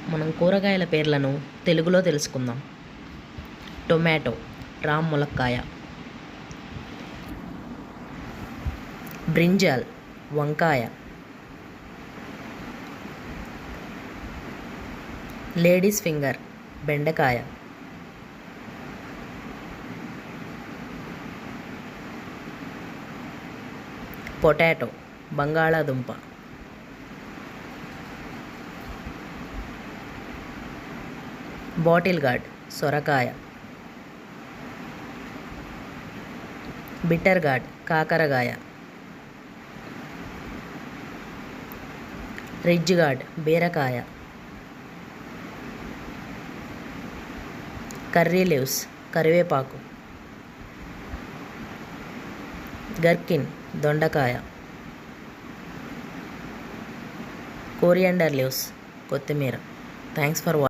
మనం కూరగాయల పేర్లను తెలుగులో తెలుసుకుందాం. టొమాటో, రామ్ ములక్కాయ. బ్రింజాల్, వంకాయ. లేడీస్ ఫింగర్, బెండకాయ. పొటాటో, బంగాళాదుంప. బాటిల్ గార్డ్, సొరకాయ. బిటర్ గార్డ్, కాకరకాయ. రిడ్జ్ గార్డ్, బీరకాయ. కర్రీ లీవ్స్, కరివేపాకు. గర్కిన్, దొండకాయ. కోరియాండర్ లీవ్స్, కొత్తిమీర. Thanks for watching.